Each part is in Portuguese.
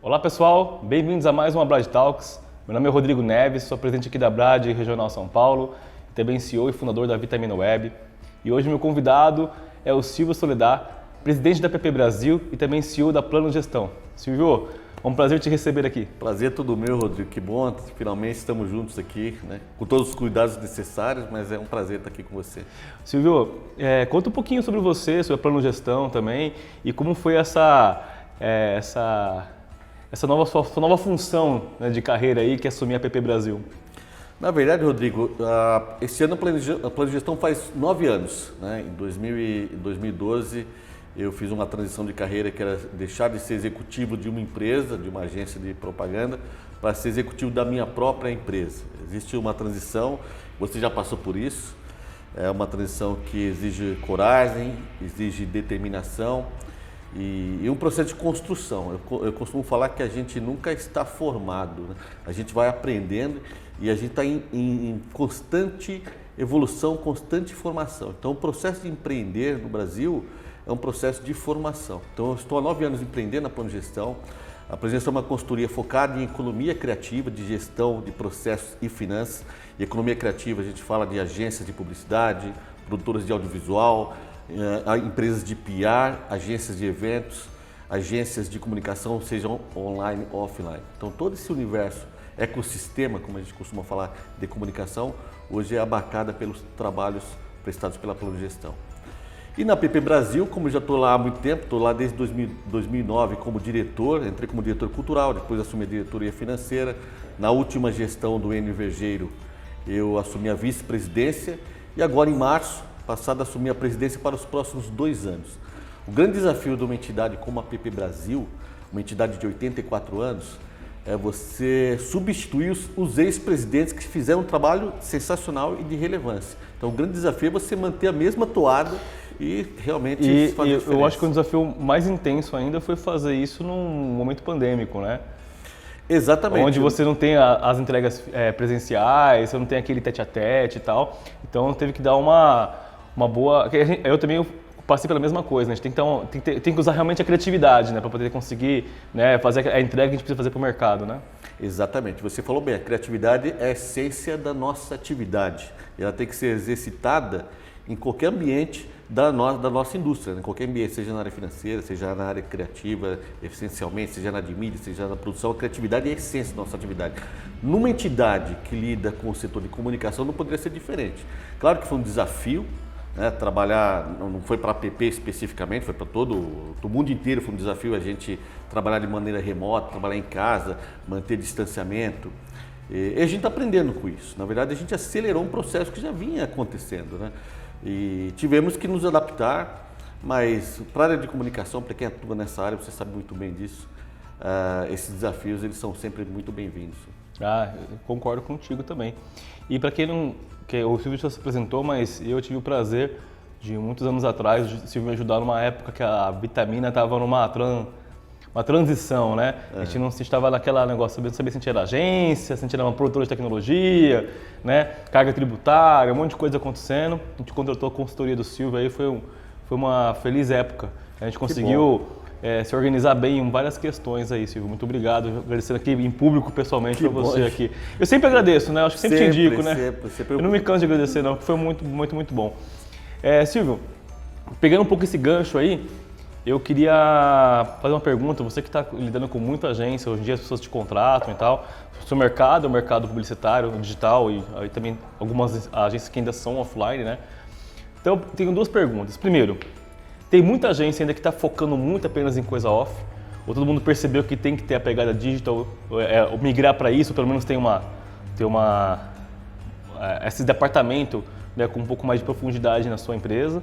Olá pessoal, bem-vindos a mais uma Brad Talks. Meu nome é Rodrigo Neves, sou presidente aqui da Brad Regional São Paulo, também CEO e fundador da Vitamina Web. E hoje meu convidado é o Silvio Soledar, presidente da PP Brasil e também CEO da Plano Gestão. Silvio, é um prazer te receber aqui. Prazer todo meu, Rodrigo. Que bom, finalmente estamos juntos aqui, né? Com todos os cuidados necessários, mas é um prazer estar aqui com você. Silvio, conta um pouquinho sobre você, sobre a Plano Gestão também e como foi essa sua nova função, né, de carreira aí, que é assumir a PP Brasil. Na verdade, Rodrigo, esse ano a Plano Gestão faz 9 anos, né? Em 2012 eu fiz uma transição de carreira que era deixar de ser executivo de uma empresa, de uma agência de propaganda, para ser executivo da minha própria empresa. Existe uma transição, você já passou por isso, é uma transição que exige coragem, exige determinação e um processo de construção. Eu costumo falar que a gente nunca está formado, né? A gente vai aprendendo e a gente está em constante evolução, constante formação. Então o processo de empreender no Brasil é um processo de formação. Então, eu estou há 9 anos empreendendo na Plano Gestão. A Plano Gestão é uma consultoria focada em economia criativa, de gestão de processos e finanças. E economia criativa, a gente fala de agências de publicidade, produtoras de audiovisual, empresas de PR, agências de eventos, agências de comunicação, sejam online ou offline. Então, todo esse universo, ecossistema, como a gente costuma falar, de comunicação, hoje é abarcada pelos trabalhos prestados pela Plano Gestão. E na PP Brasil, como eu já estou lá há muito tempo, estou lá desde 2009 como diretor, entrei como diretor cultural, depois assumi a diretoria financeira. Na última gestão do Enio Vergeiro, eu assumi a vice-presidência e agora em março, passado, assumi a presidência para os próximos 2 anos. O grande desafio de uma entidade como a PP Brasil, uma entidade de 84 anos, é você substituir os ex-presidentes que fizeram um trabalho sensacional e de relevância. Então o grande desafio é você manter a mesma toada e realmente fazer diferença. Eu acho que o desafio mais intenso ainda foi fazer isso num momento pandêmico, né? Exatamente. Onde você não tem as entregas presenciais, você não tem aquele tete-a-tete e tal. Então teve que dar uma boa... Eu também passei pela mesma coisa, né? A gente tem que usar realmente a criatividade, né? Para poder conseguir, né, fazer a entrega que a gente precisa fazer para o mercado, né? Exatamente. Você falou bem, a criatividade é a essência da nossa atividade. E ela tem que ser exercitada em qualquer ambiente da nossa indústria, né? Em qualquer ambiente, seja na área financeira, seja na área criativa, essencialmente, seja na de mídia, seja na produção, a criatividade é a essência da nossa atividade. Numa entidade que lida com o setor de comunicação, não poderia ser diferente. Claro que foi um desafio, né? Trabalhar, não foi para a PP especificamente, foi para todo o mundo inteiro, foi um desafio a gente trabalhar de maneira remota, trabalhar em casa, manter distanciamento. E a gente está aprendendo com isso. Na verdade, a gente acelerou um processo que já vinha acontecendo, né? E tivemos que nos adaptar, mas para a área de comunicação, para quem atua nessa área, você sabe muito bem disso, esses desafios eles são sempre muito bem-vindos. Eu concordo contigo também. E para quem não... o Silvio já se apresentou, mas eu tive o prazer de muitos anos atrás, o Silvio me ajudar numa época que a Vitamina estava numa transição, né? A gente não estava naquela negócio, sabia se a gente era agência, se a gente era uma produtora de tecnologia, né? Carga tributária, um monte de coisa acontecendo. A gente contratou a consultoria do Silvio, aí foi uma feliz época. A gente conseguiu se organizar bem em várias questões aí, Silvio. Muito obrigado, agradecendo aqui em público, pessoalmente, para você aqui. Eu sempre agradeço, né? Acho que sempre te indico, né? Sempre. Eu não me canso de agradecer, não, porque foi muito, muito, muito bom. Silvio, pegando um pouco esse gancho aí, eu queria fazer uma pergunta. Você que está lidando com muita agência, hoje em dia as pessoas te contratam e tal. O seu mercado é o mercado publicitário, digital e aí também algumas agências que ainda são offline, né? Então, eu tenho 2 perguntas. Primeiro, tem muita agência ainda que está focando muito apenas em coisa off? Ou todo mundo percebeu que tem que ter a pegada digital, ou migrar para isso, pelo menos tem esse departamento, né, com um pouco mais de profundidade na sua empresa?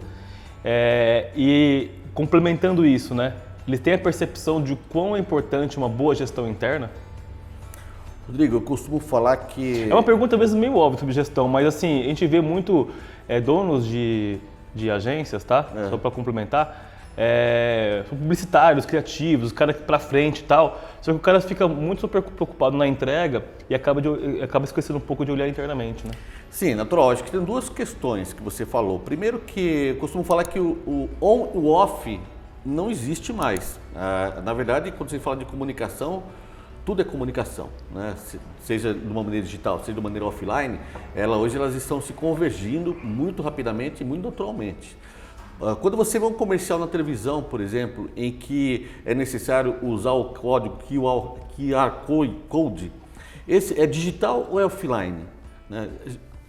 E complementando isso, né, eles têm a percepção de quão é importante uma boa gestão interna? Rodrigo, eu costumo falar que... É uma pergunta mesmo meio óbvia sobre gestão, mas assim, a gente vê muito donos de agências, tá? Só para complementar, publicitários, criativos, os caras para frente e tal, só que o cara fica muito super preocupado na entrega e acaba esquecendo um pouco de olhar internamente, né? Sim, natural. Acho que tem 2 questões que você falou. Primeiro que eu costumo falar que o on e o off não existe mais. Na verdade, quando você fala de comunicação, tudo é comunicação, né? Seja de uma maneira digital, seja de uma maneira offline, hoje elas estão se convergindo muito rapidamente e muito naturalmente. Quando você vê um comercial na televisão, por exemplo, em que é necessário usar o código QR Code, esse é digital ou é offline? Né?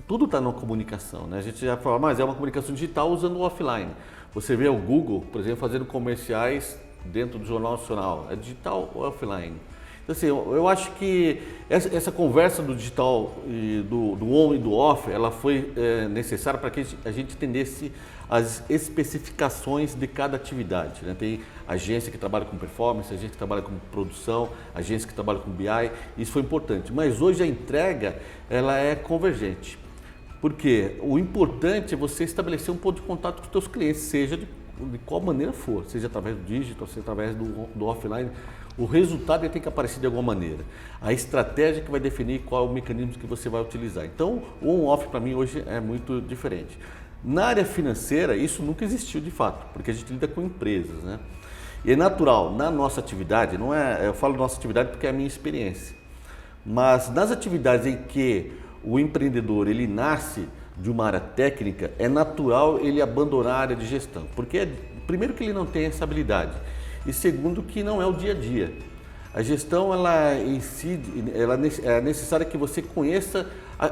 Tudo está na comunicação, né? A gente já fala, mas é uma comunicação digital usando o offline. Você vê o Google, por exemplo, fazendo comerciais dentro do Jornal Nacional, é digital ou é offline? Então, assim, eu acho que essa conversa do digital, do on e do off, ela foi necessária para que a gente entendesse as especificações de cada atividade, né? Tem agência que trabalha com performance, agência que trabalha com produção, agência que trabalha com BI, isso foi importante. Mas hoje a entrega, ela é convergente. Porque o importante é você estabelecer um ponto de contato com os seus clientes, seja de qual maneira for, seja através do digital, seja através do offline. O resultado tem que aparecer de alguma maneira. A estratégia que vai definir qual é o mecanismo que você vai utilizar. Então, o on-off para mim hoje é muito diferente. Na área financeira, isso nunca existiu de fato, porque a gente lida com empresas, né? E é natural, na nossa atividade, não é, eu falo nossa atividade porque é a minha experiência, mas nas atividades em que o empreendedor ele nasce de uma área técnica, é natural ele abandonar a área de gestão, porque primeiro que ele não tem essa habilidade e segundo que não é o dia a dia. A gestão ela é necessária que você conheça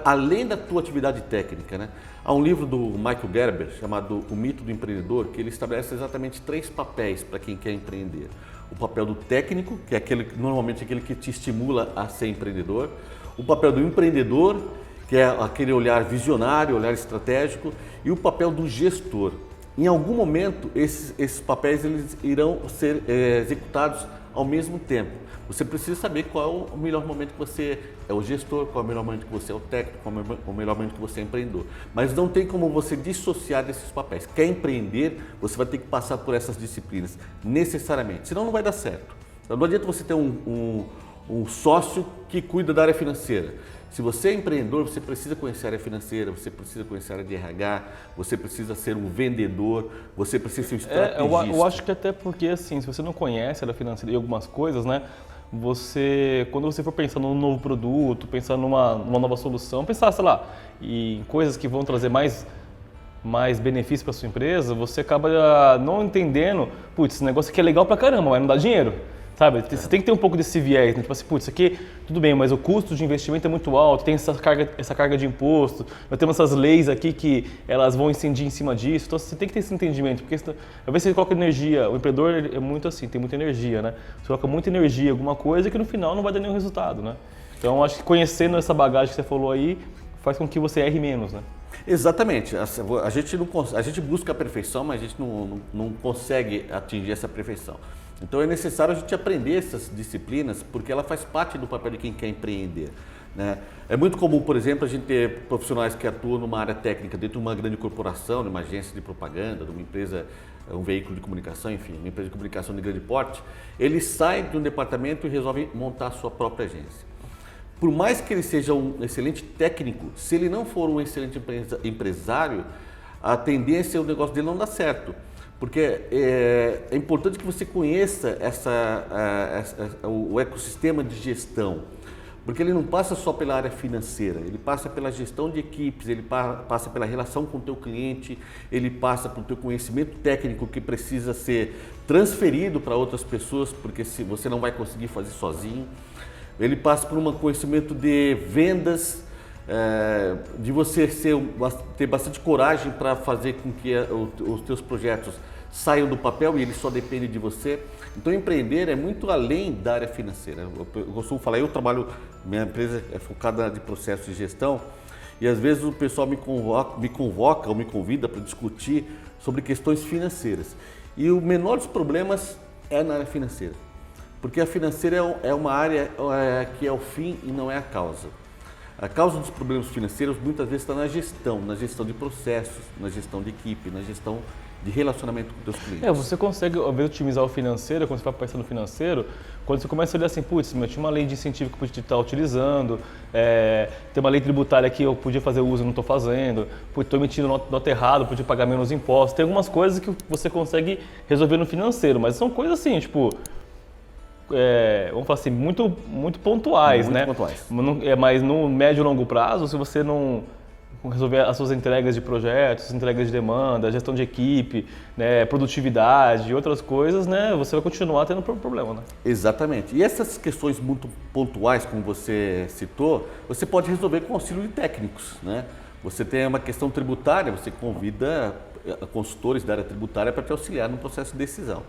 além da tua atividade técnica, né? Há um livro do Michael Gerber chamado O Mito do Empreendedor que ele estabelece exatamente 3 papéis para quem quer empreender. O papel do técnico, que é normalmente aquele que te estimula a ser empreendedor. O papel do empreendedor, que é aquele olhar visionário, olhar estratégico, e o papel do gestor. Em algum momento, esses papéis eles irão ser executados ao mesmo tempo. Você precisa saber qual é o melhor momento que você é o gestor, qual é o melhor momento que você é o técnico, qual é o melhor momento que você é empreendedor. Mas não tem como você dissociar desses papéis. Quer empreender, você vai ter que passar por essas disciplinas, necessariamente. Senão não vai dar certo. Então, não adianta você ter um sócio que cuida da área financeira. Se você é empreendedor, você precisa conhecer a área financeira, você precisa conhecer a área de RH, você precisa ser um vendedor, você precisa ser um estrategista. Eu acho que até porque, assim, se você não conhece a área financeira e algumas coisas, né? Quando você for pensar num novo produto, pensar numa nova solução, pensar, sei lá, em coisas que vão trazer mais benefício para sua empresa, você acaba não entendendo, putz, esse negócio aqui é legal pra caramba, mas não dá dinheiro. Sabe, você tem que ter um pouco desse viés, né? Tipo assim, putz, isso aqui tudo bem, mas o custo de investimento é muito alto, tem essa carga de imposto, nós temos essas leis aqui que elas vão incidir em cima disso, então você tem que ter esse entendimento, porque às vezes você coloca energia, o empreendedor é muito assim, tem muita energia, né? Você coloca muita energia em alguma coisa que no final não vai dar nenhum resultado, né? Então acho que conhecendo essa bagagem que você falou aí, faz com que você erre menos, né? Exatamente, a gente busca a perfeição, mas a gente não consegue atingir essa perfeição. Então é necessário a gente aprender essas disciplinas porque ela faz parte do papel de quem quer empreender, né? É muito comum, por exemplo, a gente ter profissionais que atuam numa área técnica dentro de uma grande corporação, de uma agência de propaganda, de uma empresa, um veículo de comunicação, enfim, uma empresa de comunicação de grande porte. Eles saem de um departamento e resolvem montar a sua própria agência. Por mais que ele seja um excelente técnico, se ele não for um excelente empresário, a tendência é o negócio dele não dar certo. Porque é importante que você conheça o ecossistema de gestão, porque ele não passa só pela área financeira, ele passa pela gestão de equipes, ele passa pela relação com o teu cliente, ele passa pelo teu conhecimento técnico que precisa ser transferido para outras pessoas, porque se você não vai conseguir fazer sozinho. Ele passa por um conhecimento de vendas, de você ter bastante coragem para fazer com que os teus projetos saiam do papel e eles só dependem de você. Então empreender é muito além da área financeira. Eu costumo falar, minha empresa é focada de processos de gestão e às vezes o pessoal me convoca ou me convida para discutir sobre questões financeiras. E o menor dos problemas é na área financeira. Porque a financeira é uma área que é o fim e não é a causa. A causa dos problemas financeiros muitas vezes está na gestão de processos, na gestão de equipe, na gestão de relacionamento com os teus clientes. Você consegue, às vezes, otimizar o financeiro, quando você vai pensando no financeiro, quando você começa a olhar assim, putz, eu tinha uma lei de incentivo que eu podia estar utilizando, tem uma lei tributária que eu podia fazer uso e não estou fazendo, estou emitindo nota errada, podia pagar menos impostos. Tem algumas coisas que você consegue resolver no financeiro, mas são coisas assim, tipo, vamos falar assim, muito pontuais, muito né? pontuais. Mas no médio e longo prazo, se você não resolver as suas entregas de projetos, entregas de demanda, gestão de equipe, né, produtividade e outras coisas, né, você vai continuar tendo problema, né? Exatamente. E essas questões muito pontuais, como você citou, você pode resolver com auxílio de técnicos, né? Você tem uma questão tributária, você convida consultores da área tributária para te auxiliar no processo de decisão.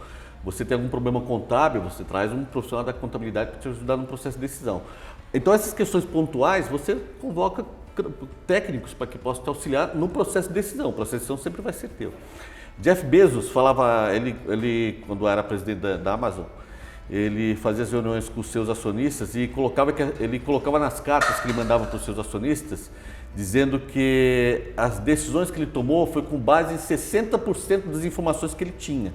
Você tem algum problema contábil, você traz um profissional da contabilidade para te ajudar no processo de decisão. Então, essas questões pontuais, você convoca técnicos para que possam te auxiliar no processo de decisão. O processo de decisão sempre vai ser teu. Jeff Bezos falava, ele quando era presidente da Amazon, ele fazia as reuniões com os seus acionistas e ele colocava nas cartas que ele mandava para os seus acionistas, dizendo que as decisões que ele tomou foi com base em 60% das informações que ele tinha.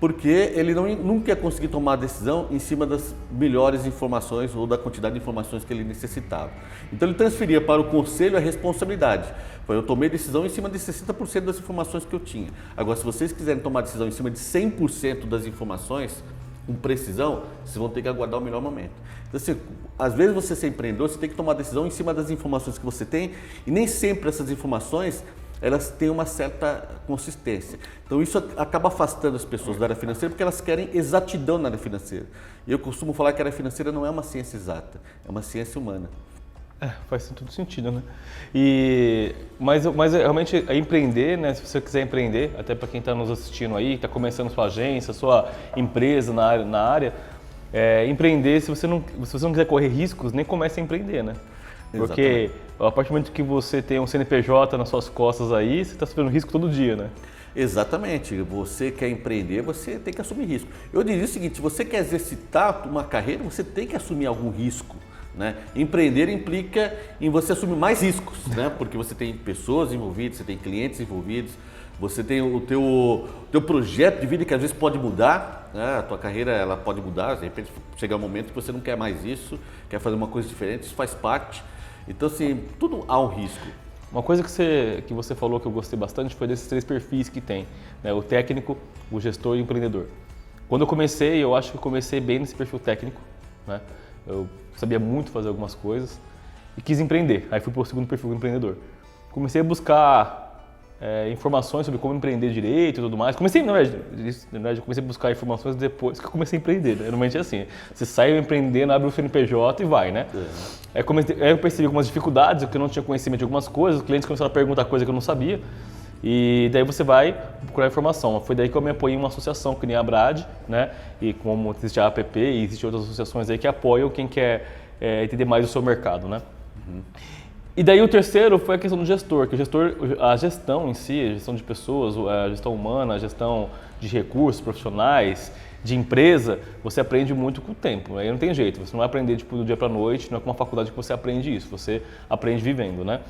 Porque ele nunca ia conseguir tomar a decisão em cima das melhores informações ou da quantidade de informações que ele necessitava. Então ele transferia para o conselho a responsabilidade. Eu tomei decisão em cima de 60% das informações que eu tinha. Agora, se vocês quiserem tomar decisão em cima de 100% das informações, com precisão, vocês vão ter que aguardar o melhor momento. Então, assim, às vezes você ser empreendedor, você tem que tomar decisão em cima das informações que você tem e nem sempre essas informações elas têm uma certa consistência. Então isso acaba afastando as pessoas da área financeira porque elas querem exatidão na área financeira. E eu costumo falar que a área financeira não é uma ciência exata, é uma ciência humana. Faz todo sentido, né? Mas realmente empreender, né? Se você quiser empreender, até para quem está nos assistindo aí, está começando sua agência, sua empresa na área, empreender, se você não quiser correr riscos, nem comece a empreender, né? Porque exatamente. A partir do momento que você tem um CNPJ nas suas costas aí, você está sofrendo risco todo dia, né? Exatamente. Você quer empreender, você tem que assumir risco. Eu diria o seguinte, se você quer exercitar uma carreira, você tem que assumir algum risco, né? Empreender implica em você assumir mais riscos, né? Porque você tem pessoas envolvidas, você tem clientes envolvidos, você tem o teu projeto de vida que às vezes pode mudar, né? A tua carreira ela pode mudar, de repente chegar um momento que você não quer mais isso, quer fazer uma coisa diferente, isso faz parte. Então, assim, tudo há um risco. Uma coisa que você falou que eu gostei bastante foi desses 3 perfis que tem, né? O técnico, o gestor e o empreendedor. Quando eu comecei, eu acho que eu comecei bem nesse perfil técnico, né? Eu sabia muito fazer algumas coisas e quis empreender. Aí fui para o segundo perfil, o empreendedor. Comecei a buscar informações sobre como empreender direito e tudo mais. Na verdade, eu comecei a buscar informações depois que eu comecei a empreender. Né? Normalmente é assim, você sai empreendendo, abre o CNPJ e vai, né? Aí eu percebi algumas dificuldades, que eu não tinha conhecimento de algumas coisas, os clientes começaram a perguntar coisa que eu não sabia, e daí você vai procurar informação. Foi daí que eu me apoiei em uma associação, que nem a Brad, né? E como existe a APP e existem outras associações aí que apoiam quem quer entender mais o seu mercado, né? E daí o terceiro foi a questão do gestor, que a gestão em si, a gestão de pessoas, a gestão humana, a gestão de recursos profissionais, de empresa, você aprende muito com o tempo, aí não tem jeito, você não vai aprender tipo, do dia para a noite, não é com uma faculdade que você aprende isso, você aprende vivendo, né?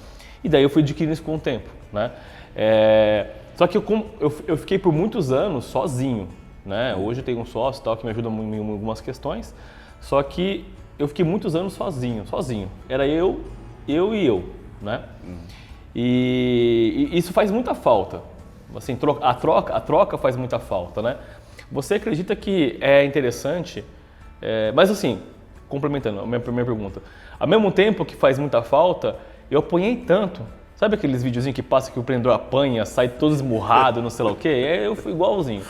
E daí eu fui adquirindo isso com o tempo, né? Só que eu fiquei por muitos anos sozinho, né? Hoje eu tenho um sócio tal, que me ajuda em algumas questões, só que eu fiquei muitos anos sozinho. Era eu, né? E isso faz muita falta. Assim, a troca faz muita falta, né? Você acredita que é interessante, mas assim, complementando a minha primeira pergunta, ao mesmo tempo que faz muita falta, eu apanhei tanto. Sabe aqueles videozinhos que passa que o empreendedor apanha, sai todo esmurrado, não sei lá o quê? Eu fui igualzinho,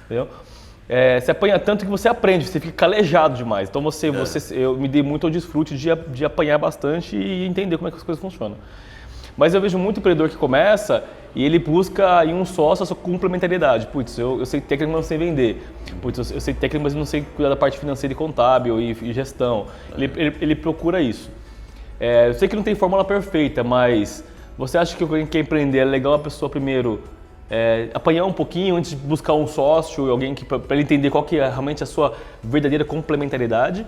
entendeu? Você apanha tanto que você aprende, você fica calejado demais. Então eu me dei muito ao desfrute de apanhar bastante e entender como é que as coisas funcionam. Mas eu vejo muito empreendedor que começa e ele busca em um sócio a sua complementariedade. Putz, eu sei técnica, mas não sei vender. Putz, eu sei técnica, mas não sei cuidar da parte financeira e contábil e gestão. Ele procura isso. Eu sei que não tem fórmula perfeita, mas você acha que quem quer empreender é legal a pessoa primeiro apanhar um pouquinho antes de buscar um sócio, alguém para ele entender qual que é realmente a sua verdadeira complementariedade?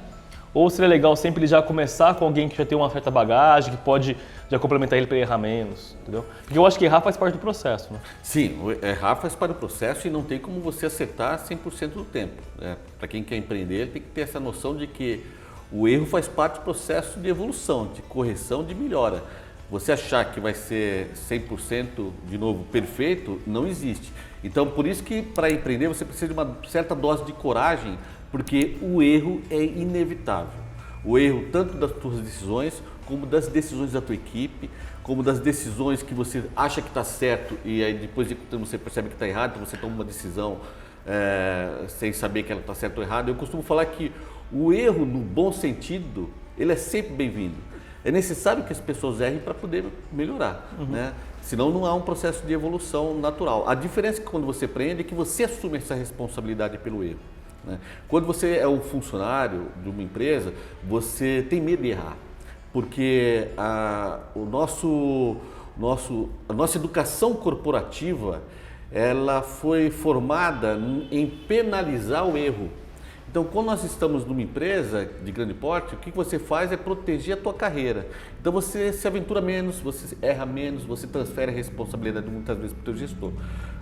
Ou seria legal sempre ele já começar com alguém que já tem uma certa bagagem, que pode já complementar ele para errar menos, entendeu? Porque eu acho que errar faz parte do processo, né? Sim, errar faz parte do processo e não tem como você acertar 100% do tempo, né? Para quem quer empreender, tem que ter essa noção de que o erro faz parte do processo de evolução, de correção, de melhora. Você achar que vai ser 100% de novo perfeito, não existe. Então, por isso que para empreender você precisa de uma certa dose de coragem, porque o erro é inevitável. O erro tanto das suas decisões, como das decisões da tua equipe, como das decisões que você acha que está certo e aí depois você percebe que está errado, então você toma uma decisão sem saber que ela está certa ou errada. Eu costumo falar que o erro, no bom sentido, ele é sempre bem-vindo. É necessário que as pessoas errem para poder melhorar, né? Senão não há um processo de evolução natural. A diferença é que quando você empreende é que você assume essa responsabilidade pelo erro, né? Quando você é um funcionário de uma empresa, você tem medo de errar, porque a nossa educação corporativa ela foi formada em penalizar o erro. Então, quando nós estamos numa empresa de grande porte, o que você faz é proteger a tua carreira. Então, você se aventura menos, você erra menos, você transfere a responsabilidade muitas vezes para o teu gestor.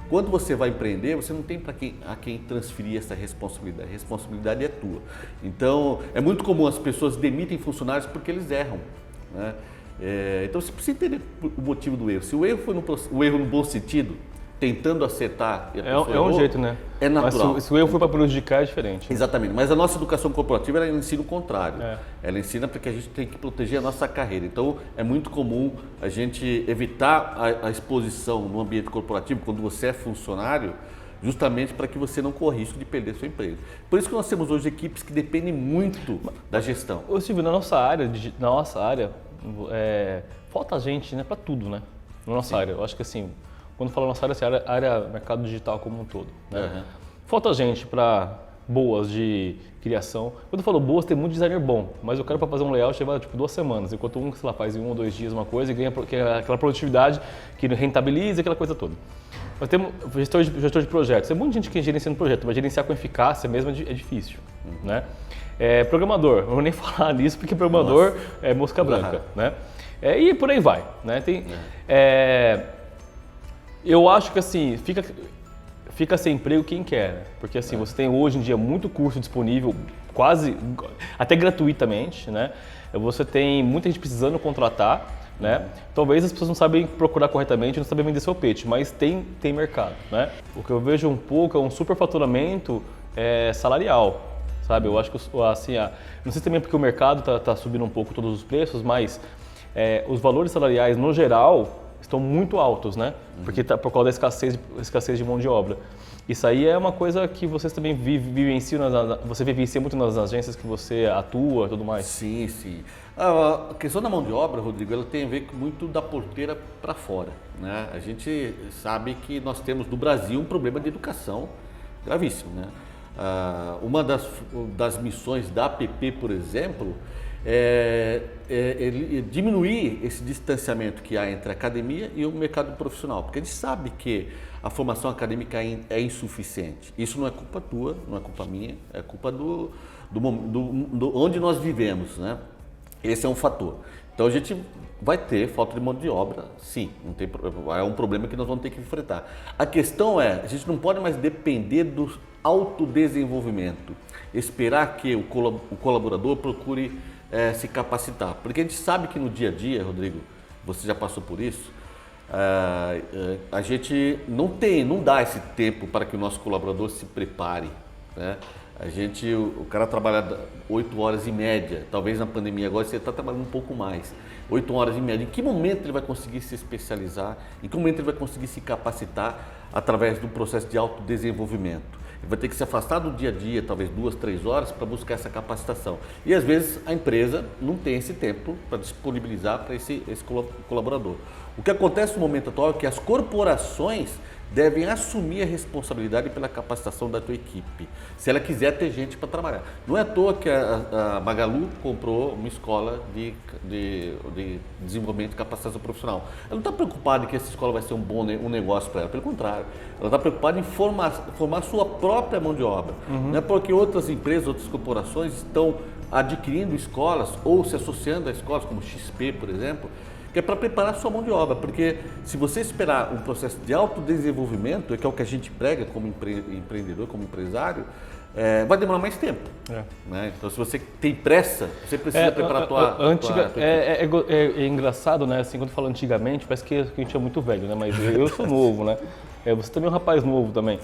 Quando você vai empreender, você não tem a quem transferir essa responsabilidade. A responsabilidade é tua. Então, é muito comum as pessoas demitem funcionários porque eles erram, né? Então, você precisa entender o motivo do erro. Se o erro foi o erro no bom sentido, tentando acertar... É um jeito, né? É natural. Mas se o erro for para prejudicar, é diferente. Né? Exatamente. Mas a nossa educação corporativa, ela ensina o contrário. Ela ensina porque a gente tem que proteger a nossa carreira. Então, é muito comum a gente evitar a exposição no ambiente corporativo, quando você é funcionário, justamente para que você não corra risco de perder seu emprego. Por isso que nós temos hoje equipes que dependem muito da gestão. Ô Silvio, na nossa área, falta gente, né, para tudo, né? Na nossa área. Eu acho que assim... Quando falo nossa área, área mercado digital como um todo. Né? Falta gente para boas de criação. Quando eu falo boas, tem muito designer bom, mas o cara para fazer um layout leva tipo 2 semanas, enquanto um, sei lá, faz em 1 ou 2 dias uma coisa e ganha aquela produtividade que rentabiliza aquela coisa toda. Nós temos gestor de projetos. Tem muita gente que gerencia um projeto, mas gerenciar com eficácia mesmo é difícil. Né? Programador, não vou nem falar nisso porque programador é mosca branca. Né? E por aí vai. Né? Eu acho que assim, fica sem emprego quem quer, né? Porque assim, você tem hoje em dia muito curso disponível, quase, até gratuitamente, né? Você tem muita gente precisando contratar, né? Talvez as pessoas não sabem procurar corretamente, não sabem vender seu peixe, mas tem mercado, né? O que eu vejo um pouco é um superfaturamento salarial, sabe? Eu acho que assim, não sei se também porque o mercado tá subindo um pouco todos os preços, mas os valores salariais no geral estão muito altos, né? Porque por causa da escassez de mão de obra. Isso aí é uma coisa que vocês também vivenciam, você vivencia muito nas agências que você atua e tudo mais? Sim, sim. A questão da mão de obra, Rodrigo, ela tem a ver com muito da porteira para fora, né? A gente sabe que nós temos no Brasil um problema de educação gravíssimo, né? Uma das missões da APP, por exemplo, diminuir esse distanciamento que há entre a academia e o mercado profissional, porque a gente sabe que a formação acadêmica é insuficiente. Isso não é culpa tua, não é culpa minha, é culpa do onde nós vivemos, né? Esse é um fator. Então a gente vai ter falta de mão de obra, sim, não tem, é um problema que nós vamos ter que enfrentar. A questão a gente não pode mais depender do autodesenvolvimento, esperar que o colaborador procure se capacitar, porque a gente sabe que no dia a dia, Rodrigo, você já passou por isso, a gente não dá esse tempo para que o nosso colaborador se prepare, né? O cara trabalha 8 horas em média, talvez na pandemia agora você está trabalhando um pouco mais, 8 horas em média. Em que momento ele vai conseguir se especializar? Em que momento ele vai conseguir se capacitar através do processo de autodesenvolvimento? Ele vai ter que se afastar do dia a dia, talvez 2, 3 horas, para buscar essa capacitação. E às vezes a empresa não tem esse tempo para disponibilizar para esse colaborador. O que acontece no momento atual é que as corporações devem assumir a responsabilidade pela capacitação da tua equipe, se ela quiser ter gente para trabalhar. Não é à toa que a Magalu comprou uma escola de desenvolvimento de capacitação profissional. Ela não está preocupada que essa escola vai ser um negócio para ela, pelo contrário. Ela está preocupada em formar sua própria mão de obra. Não é porque outras empresas, outras corporações estão adquirindo escolas ou se associando a escolas como XP, por exemplo, que é para preparar a sua mão de obra, porque se você esperar um processo de autodesenvolvimento, que é o que a gente prega como empreendedor, como empresário, vai demorar mais tempo. Né? Então, se você tem pressa, você precisa preparar a tua é engraçado, né? Assim, quando fala antigamente, parece que a gente é muito velho, né? Mas eu sou novo, né? Você também é um rapaz novo também.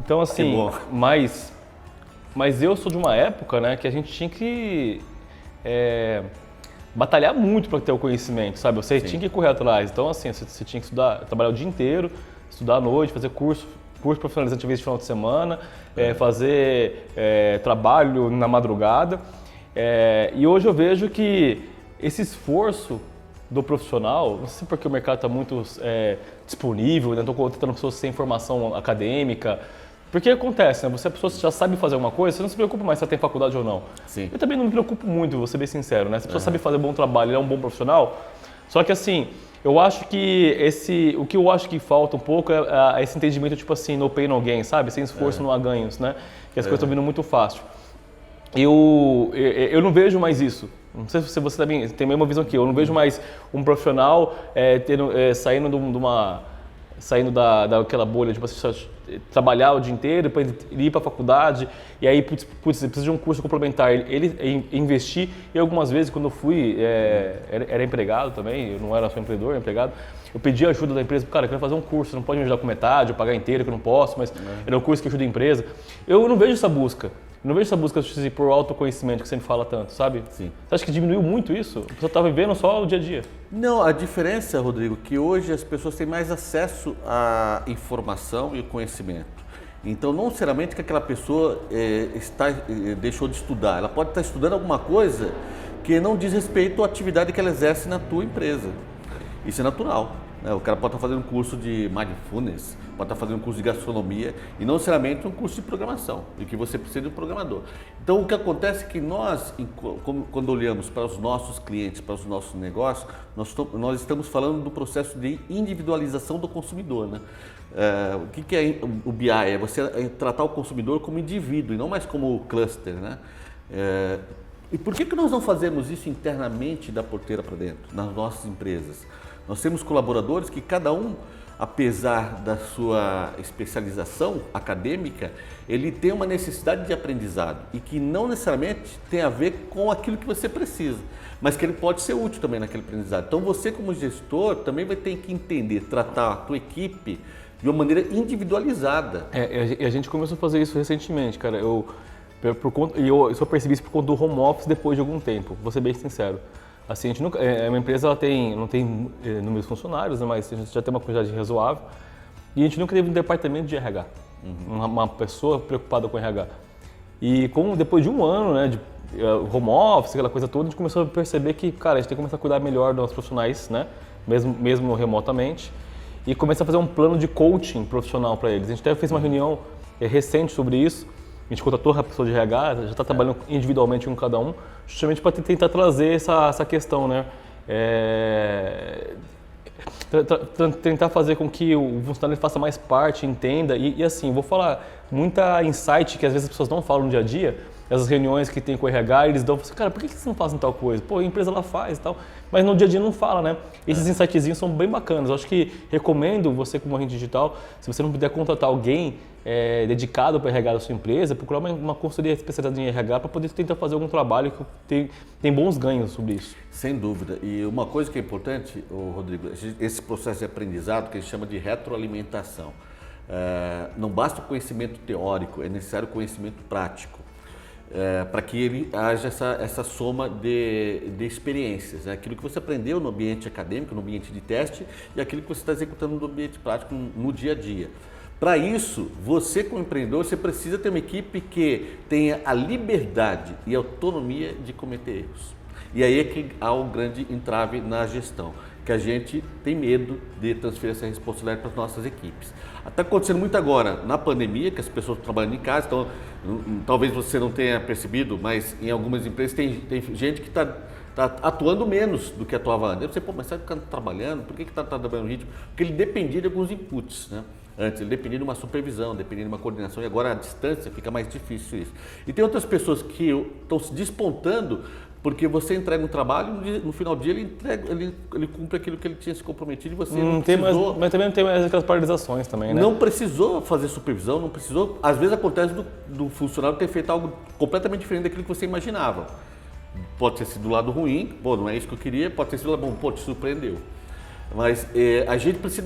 Então, assim, mas eu sou de uma época, né, que a gente tinha que batalhar muito para ter o conhecimento, sabe? Você tinha que correr atrás. Então, assim, você tinha que estudar, trabalhar o dia inteiro, estudar à noite, fazer curso profissionalizante de final de semana, fazer trabalho na madrugada. E hoje eu vejo que esse esforço do profissional, não sei porque o mercado está muito disponível, estou contratando pessoas sem formação acadêmica. Porque acontece, né? A pessoa já sabe fazer alguma coisa, você não se preocupa mais se ela tem faculdade ou não. Sim. Eu também não me preocupo muito, vou ser bem sincero, né? Se a pessoa sabe fazer um bom trabalho, ele é um bom profissional. Só que assim, eu acho que o que eu acho que falta um pouco é esse entendimento, tipo assim, no pain, no gain, sabe? Sem esforço não há ganhos, né? Que as coisas estão vindo muito fácil. Eu não vejo mais isso. Não sei se você também tem a mesma visão que eu. Eu não vejo mais um profissional saindo daquela bolha de trabalhar o dia inteiro, depois ir para a faculdade e aí, putz, você precisa de um curso complementar. Ele investir, e algumas vezes quando eu fui, era empregado também, eu não era só empreendedor, era empregado, eu pedi ajuda da empresa, cara, eu quero fazer um curso, você não pode me ajudar com metade, eu pagar inteiro, que eu não posso, mas era um curso que ajuda a empresa. Eu não vejo essa busca. Eu não vejo essa busca por autoconhecimento que você me fala tanto, sabe? Sim. Você acha que diminuiu muito isso? A pessoa está vivendo só o dia a dia. Não, a diferença, Rodrigo, é que hoje as pessoas têm mais acesso à informação e ao conhecimento. Então, não necessariamente que aquela pessoa deixou de estudar. Ela pode estar estudando alguma coisa que não diz respeito à atividade que ela exerce na tua empresa. Isso é natural. O cara pode estar fazendo um curso de mindfulness, pode estar fazendo um curso de gastronomia e não necessariamente um curso de programação, e que você precisa de um programador. Então, o que acontece é que nós, quando olhamos para os nossos clientes, para os nossos negócios, nós estamos falando do processo de individualização do consumidor, né? O que é o BI? É você tratar o consumidor como indivíduo e não mais como cluster, né? E por que nós não fazemos isso internamente da porteira para dentro, nas nossas empresas? Nós temos colaboradores que cada um, apesar da sua especialização acadêmica, ele tem uma necessidade de aprendizado e que não necessariamente tem a ver com aquilo que você precisa, mas que ele pode ser útil também naquele aprendizado. Então você, como gestor, também vai ter que entender, tratar a tua equipe de uma maneira individualizada. E a gente começou a fazer isso recentemente, cara. Eu só percebi isso por conta do home office depois de algum tempo, vou ser bem sincero. Assim, a gente nunca, uma empresa não tem números funcionários, né, mas a gente já tem uma quantidade razoável e a gente nunca teve um departamento de RH, uma pessoa preocupada com RH. E depois de um ano, né, de home office, aquela coisa toda, a gente começou a perceber que, cara, a gente tem que começar a cuidar melhor dos nossos profissionais, né, mesmo remotamente, e começar a fazer um plano de coaching profissional para eles. A gente até fez uma reunião recente sobre isso. A gente contratou a pessoa de RH, já está trabalhando individualmente com cada um, justamente para tentar trazer essa questão, né? Tentar fazer com que o funcionário faça mais parte, entenda e assim, vou falar, muita insight que às vezes as pessoas não falam no dia a dia, essas reuniões que tem com o RH, eles dão, cara, por que vocês não fazem tal coisa? Pô, a empresa lá faz e tal, mas no dia a dia não fala, né? Esses insightzinhos são bem bacanas, eu acho que recomendo você como agente digital, se você não puder contratar alguém dedicado para RH da sua empresa, procurar uma consultoria especializada em RH para poder tentar fazer algum trabalho que tem bons ganhos sobre isso. Sem dúvida. E uma coisa que é importante, Rodrigo, esse processo de aprendizado que a gente chama de retroalimentação. Não basta o conhecimento teórico, é necessário o conhecimento prático. Para que ele haja essa soma de experiências, né? Aquilo que você aprendeu no ambiente acadêmico, no ambiente de teste e aquilo que você está executando no ambiente prático, no dia a dia. Para isso, você como empreendedor, você precisa ter uma equipe que tenha a liberdade e autonomia de cometer erros. E aí é que há um grande entrave na gestão, que a gente tem medo de transferir essa responsabilidade para as nossas equipes. Está acontecendo muito agora, na pandemia, que as pessoas estão trabalhando em casa, então talvez você não tenha percebido, mas em algumas empresas tem gente que está está atuando menos do que atuava antes. Aí você, pô, mas você está trabalhando, por que está trabalhando no ritmo? Porque ele dependia de alguns inputs, né? Antes ele dependia de uma supervisão, dependia de uma coordenação, e agora à distância fica mais difícil isso. E tem outras pessoas que estão se despontando porque você entrega um trabalho e no final do dia ele cumpre aquilo que ele tinha se comprometido e você não precisou... Mas também não tem mais aquelas paralisações também, né? Não precisou fazer supervisão, não precisou... Às vezes acontece do funcionário ter feito algo completamente diferente daquilo que você imaginava. Pode ter sido do lado ruim, pô, não é isso que eu queria, pode ter sido do lado bom, pô, te surpreendeu. Mas a gente precisa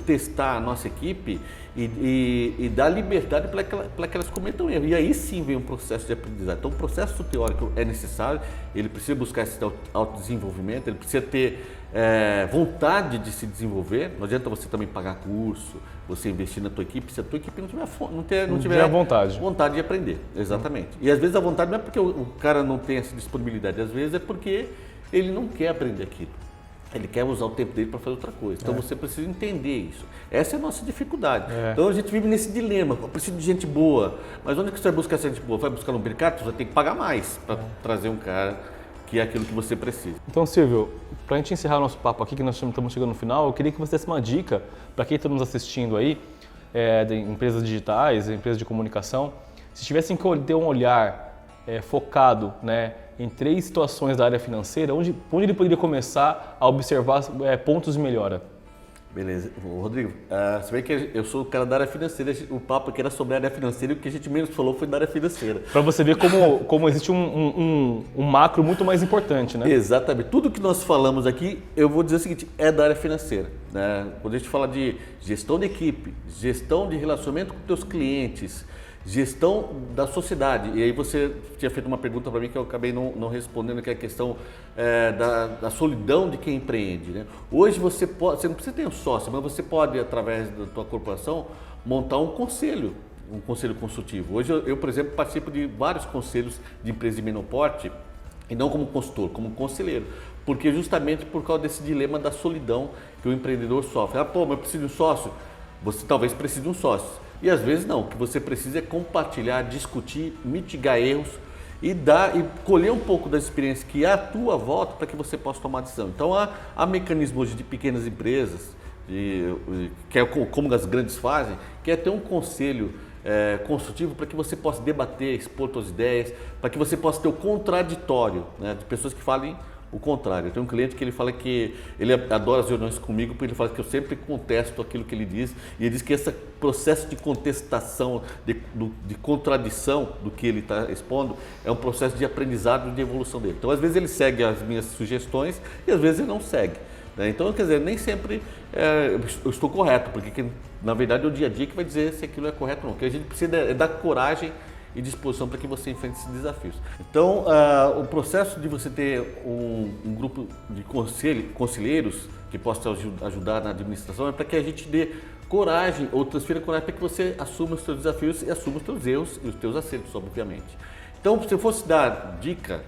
testar a nossa equipe e dar liberdade para que elas cometam erro. E aí sim vem um processo de aprendizagem. Então o processo teórico é necessário, ele precisa buscar esse autodesenvolvimento, ele precisa ter vontade de se desenvolver. Não adianta você também pagar curso, você investir na tua equipe, se a tua equipe não tiver vontade de aprender. Exatamente. E às vezes a vontade não é porque o cara não tem essa disponibilidade, às vezes é porque ele não quer aprender aquilo. Ele quer usar o tempo dele para fazer outra coisa. Então você precisa entender isso. Essa é a nossa dificuldade. Então a gente vive nesse dilema. Eu preciso de gente boa. Mas onde é que você vai buscar essa gente boa? Vai buscar no mercado? Você vai ter que pagar mais para trazer um cara que é aquilo que você precisa. Então, Silvio, para a gente encerrar o nosso papo aqui, que nós estamos chegando no final, eu queria que você desse uma dica para quem está nos assistindo aí, de empresas digitais, empresas de comunicação, se tivessem que ter um olhar focado, né, em 3 situações da área financeira, onde ele poderia começar a observar pontos de melhora? Beleza. Rodrigo, você vê que eu sou o cara da área financeira, o papo aqui era sobre a área financeira e o que a gente menos falou foi da área financeira. Para você ver como existe um macro muito mais importante, né? Exatamente. Tudo que nós falamos aqui, eu vou dizer o seguinte, é da área financeira. Né? Quando a gente fala de gestão de equipe, gestão de relacionamento com teus clientes, gestão da sociedade. E aí você tinha feito uma pergunta para mim que eu acabei não respondendo, que é a questão da solidão de quem empreende. Né? Hoje você não precisa ter um sócio, mas você pode, através da tua corporação, montar um conselho consultivo. Hoje eu, por exemplo, participo de vários conselhos de empresas de menor porte, e não como consultor, como conselheiro. Porque justamente por causa desse dilema da solidão que o empreendedor sofre. Pô, mas eu preciso de um sócio? Você talvez precise de um sócio. E às vezes não, o que você precisa é compartilhar, discutir, mitigar erros e colher um pouco das experiências que há à tua volta para que você possa tomar decisão. Então há mecanismos hoje de pequenas empresas, que é como as grandes fazem, que é ter um conselho construtivo para que você possa debater, expor suas ideias, para que você possa ter o contraditório, né, de pessoas que falem o contrário. Eu tenho um cliente que ele fala que ele adora as reuniões comigo porque ele fala que eu sempre contesto aquilo que ele diz, e ele diz que esse processo de contestação, de contradição do que ele está expondo é um processo de aprendizado e de evolução dele. Então às vezes ele segue as minhas sugestões e às vezes ele não segue. Né? Então, quer dizer, nem sempre eu estou correto, porque na verdade é o dia a dia que vai dizer se aquilo é correto ou não. O que a gente precisa é dar coragem e disposição para que você enfrente esses desafios. Então, o processo de você ter um grupo de conselheiros que possa te ajudar na administração é para que a gente dê coragem ou transfira coragem para que você assuma os seus desafios e assuma os seus erros e os seus acertos, obviamente. Então, se eu fosse dar dica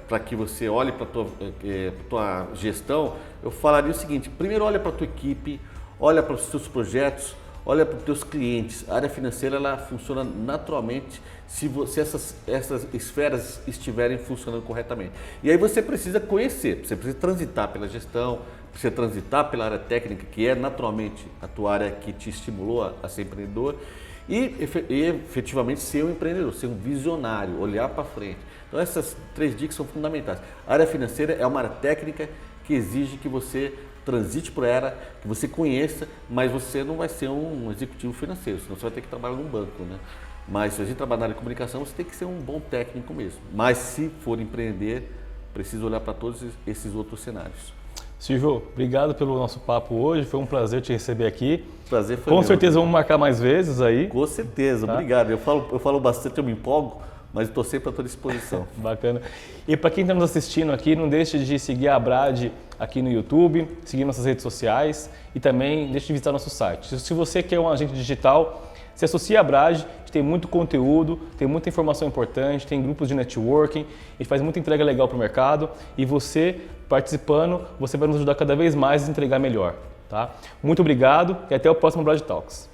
para que você olhe para a tua gestão, eu falaria o seguinte: primeiro olha para a tua equipe, olha para os seus projetos, olha para os teus clientes. A área financeira ela funciona naturalmente se essas esferas estiverem funcionando corretamente. E aí você precisa conhecer, você precisa transitar pela gestão, precisa transitar pela área técnica, que é naturalmente a tua área que te estimulou a ser empreendedor, e efetivamente ser um empreendedor, ser um visionário, olhar para frente. Então essas 3 dicas são fundamentais. A área financeira é uma área técnica que exige que você transite por ela, que você conheça, mas você não vai ser um executivo financeiro, senão você vai ter que trabalhar num banco, né? Mas se a gente trabalhar na área de comunicação, você tem que ser um bom técnico mesmo. Mas se for empreender, precisa olhar para todos esses outros cenários. Silvio, obrigado pelo nosso papo hoje, foi um prazer te receber aqui. Prazer foi Com certeza vamos marcar mais vezes aí. Com certeza, tá? Obrigado. Eu falo bastante, eu me empolgo, mas estou sempre à tua disposição. Bacana. E para quem está nos assistindo aqui, não deixe de seguir a Brad aqui no YouTube, seguir nossas redes sociais e também deixe de visitar nosso site. Se você quer um agente digital, se associe à Brad, a gente tem muito conteúdo, tem muita informação importante, tem grupos de networking, a gente faz muita entrega legal para o mercado e você participando, você vai nos ajudar cada vez mais a entregar melhor. Tá? Muito obrigado e até o próximo Brad Talks.